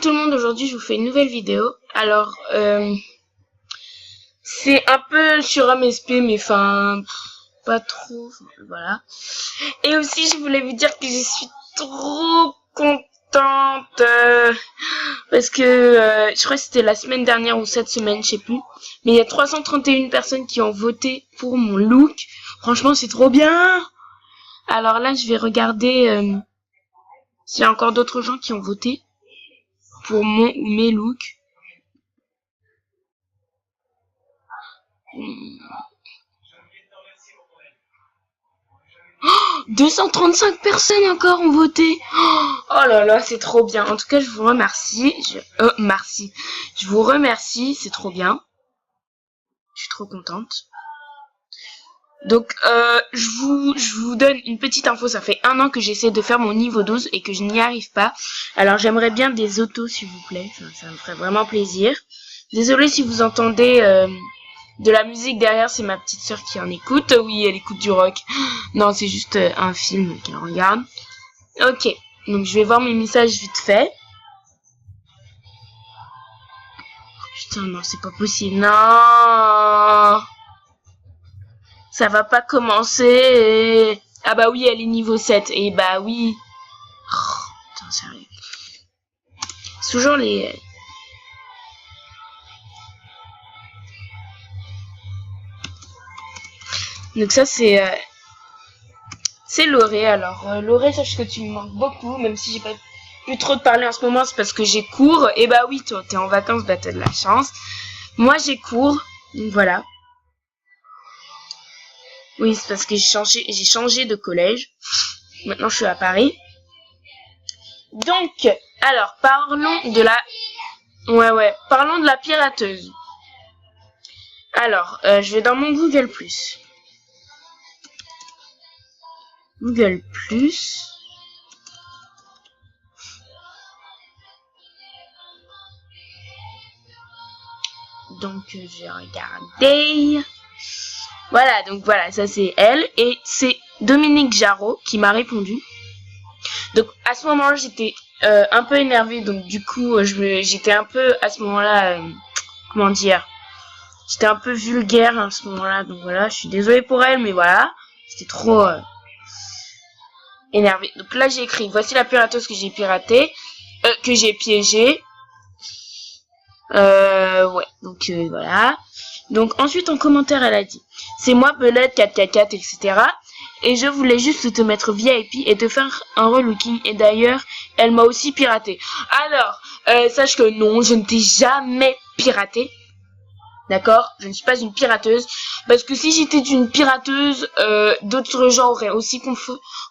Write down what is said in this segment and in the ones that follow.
tout le monde, aujourd'hui je vous fais une nouvelle vidéo. Alors, c'est un peu sur MSP, mais enfin, pas trop, voilà. Et aussi, je voulais vous dire que je suis trop contente, parce que je crois que c'était la semaine dernière ou cette semaine, je sais plus. Mais il y a 331 personnes qui ont voté pour mon look. Franchement, c'est trop bien. Alors là, je vais regarder s'il y a encore d'autres gens qui ont voté pour mon ou mes looks. 235 personnes encore ont voté. Oh là là, c'est trop bien. En tout cas, je vous remercie. Je vous remercie, c'est trop bien. Je suis trop contente. Donc, je vous donne une petite info. Ça fait 1 an que j'essaie de faire mon niveau 12 et que je n'y arrive pas. Alors, j'aimerais bien des autos, s'il vous plaît. Ça me ferait vraiment plaisir. Désolée si vous entendez de la musique derrière, c'est ma petite sœur qui en écoute. Oui, elle écoute du rock. Non, c'est juste un film qu'elle regarde. Ok, donc je vais voir mes messages vite fait. Putain, non, c'est pas possible. Non, ça va pas commencer. Ah bah oui, elle est niveau 7. Et bah oui. Oh, putain, sérieux. C'est toujours les... Donc ça, c'est Loré. Alors, Loré, sache que tu me manques beaucoup, même si j'ai pas plus trop de parler en ce moment, c'est parce que j'ai cours. Et bah oui, toi, t'es en vacances, bah t'as de la chance. Moi, j'ai cours, donc voilà. Oui, c'est parce que j'ai changé de collège. Maintenant, je suis à Paris. Donc, alors, parlons de la... Ouais, parlons de la pirateuse. Alors, je vais dans mon Google+. Google+. Donc, je vais regarder. Voilà, donc voilà, ça c'est elle. Et c'est Dominique Jarreau qui m'a répondu. Donc, à ce moment-là, j'étais un peu énervée. Donc, du coup, j'étais un peu, à ce moment-là, comment dire, j'étais un peu vulgaire à ce moment-là. Donc, voilà, je suis désolée pour elle, mais voilà, c'était trop énervé. Donc, là, j'ai écrit, voici la pirateuse que j'ai piratée, que j'ai piégée. Ouais, donc voilà. Donc ensuite en commentaire elle a dit, c'est moi Belette 4K4 etc. Et je voulais juste te mettre VIP et te faire un relooking. Et d'ailleurs elle m'a aussi piraté. Alors sache que non, je ne t'ai jamais piraté. D'accord, je ne suis pas une pirateuse. Parce que si j'étais une pirateuse, d'autres gens auraient aussi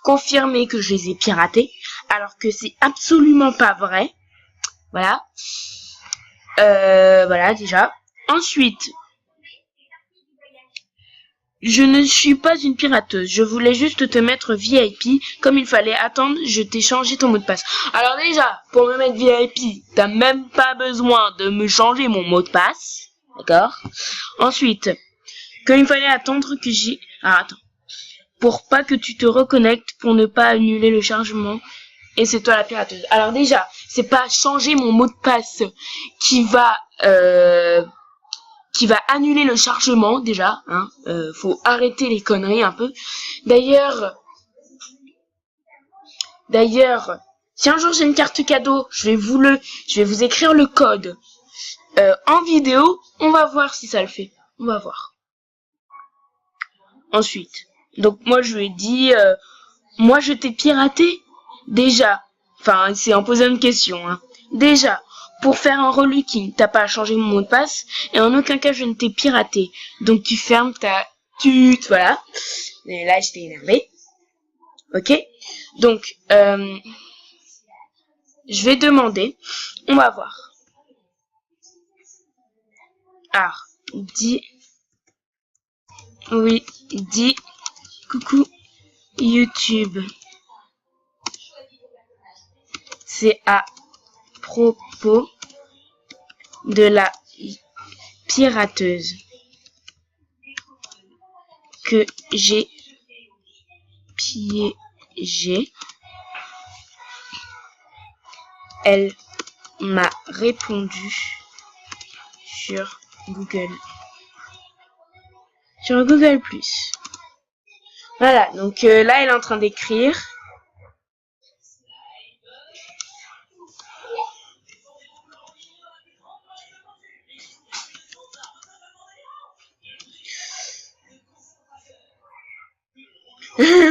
confirmé que je les ai piratés. Alors que c'est absolument pas vrai. Voilà. Voilà déjà. Ensuite, je ne suis pas une pirateuse. Je voulais juste te mettre VIP. Comme il fallait attendre, je t'ai changé ton mot de passe. Alors déjà, pour me mettre VIP, t'as même pas besoin de me changer mon mot de passe. D'accord? Ensuite, comme il fallait attendre que j'ai... Ah, attends. Pour pas que tu te reconnectes, pour ne pas annuler le chargement. Et c'est toi la pirateuse. Alors déjà, c'est pas changer mon mot de passe qui va annuler le chargement déjà, hein. Faut arrêter les conneries un peu. D'ailleurs, si un jour j'ai une carte cadeau, je vais vous écrire le code en vidéo. On va voir si ça le fait. On va voir. Ensuite, donc moi je lui ai dit, moi je t'ai piraté déjà. Enfin, c'est en posant une question, hein. Déjà, pour faire un relooking, t'as pas à changer mon mot de passe, et en aucun cas je ne t'ai piraté. Donc tu fermes ta tute, voilà. Et là j'étais énervée. Ok. Donc, je vais demander. On va voir. Alors, dis coucou YouTube. C'est à propos de la pirateuse que j'ai piégée. Elle m'a répondu sur Google. Sur Google+. Voilà, donc là, elle est en train d'écrire.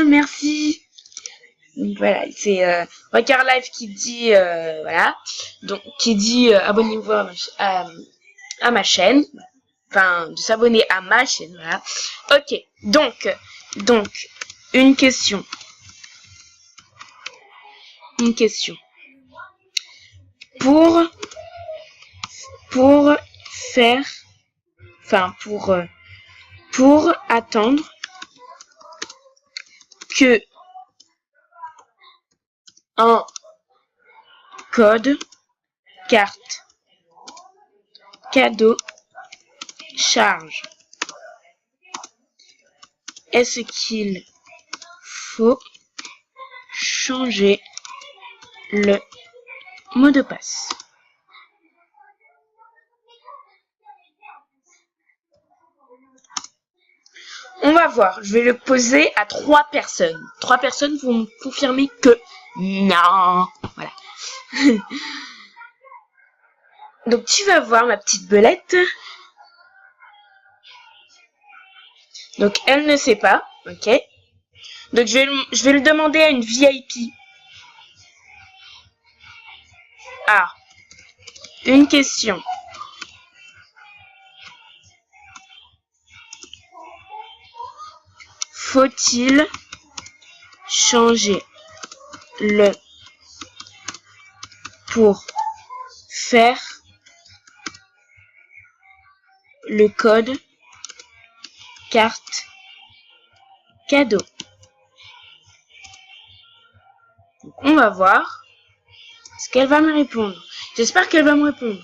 Merci. Donc voilà, c'est Record Live qui dit voilà, donc qui dit abonnez-vous à ma chaîne, enfin de s'abonner à ma chaîne, voilà. Ok, donc une question, pour faire, enfin pour attendre que un code carte cadeau charge, est-ce qu'il faut changer le mot de passe? On va voir, je vais le poser à 3 personnes. 3 personnes vont me confirmer que non. Voilà. Donc tu vas voir ma petite belette. Donc elle ne sait pas, ok. Donc je vais le demander à une VIP. Ah, une question. Faut-il changer le pour faire le code carte cadeau? Donc, on va voir ce qu'elle va me répondre. J'espère qu'elle va me répondre.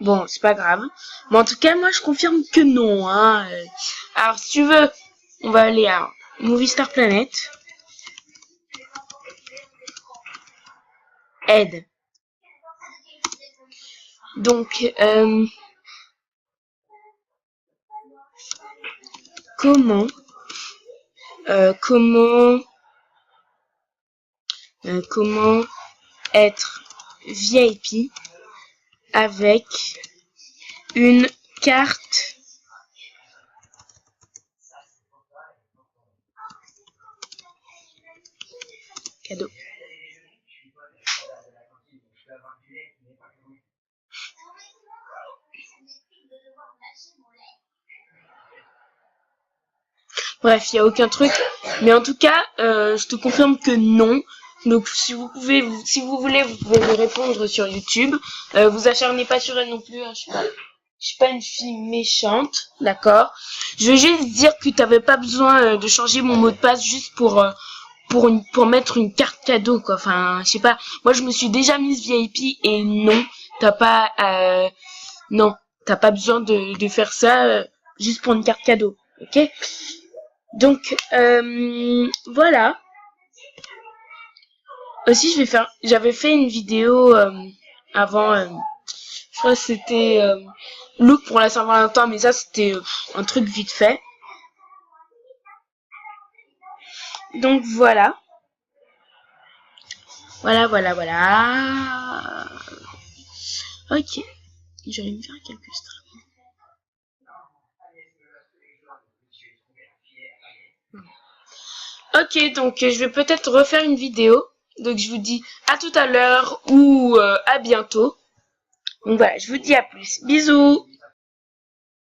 Bon, c'est pas grave. Mais en tout cas, moi, je confirme que non. Hein. Alors, si tu veux, on va aller à Movie Star Planet. Aide. Donc, comment être VIP avec une carte cadeau. Bref, il n'y a aucun truc. Mais en tout cas, je te confirme que non. Donc si vous voulez, vous pouvez me répondre sur YouTube. Vous acharnez pas sur elle non plus. Hein, je suis pas une fille méchante, d'accord. Je vais juste dire que tu n'avais pas besoin de changer mon mot de passe juste pour mettre une carte cadeau, quoi. Enfin, je sais pas. Moi, je me suis déjà mise VIP et non, t'as pas besoin de faire ça juste pour une carte cadeau, ok. Donc voilà. Aussi j'avais fait une vidéo avant, je crois que c'était look pour la Saint-Valentin, mais ça c'était un truc vite fait. Donc voilà. Voilà. Ok. Je vais me faire quelques straps. Ok, donc je vais peut-être refaire une vidéo. Donc je vous dis à tout à l'heure ou à bientôt. Donc voilà, je vous dis à plus. Bisous.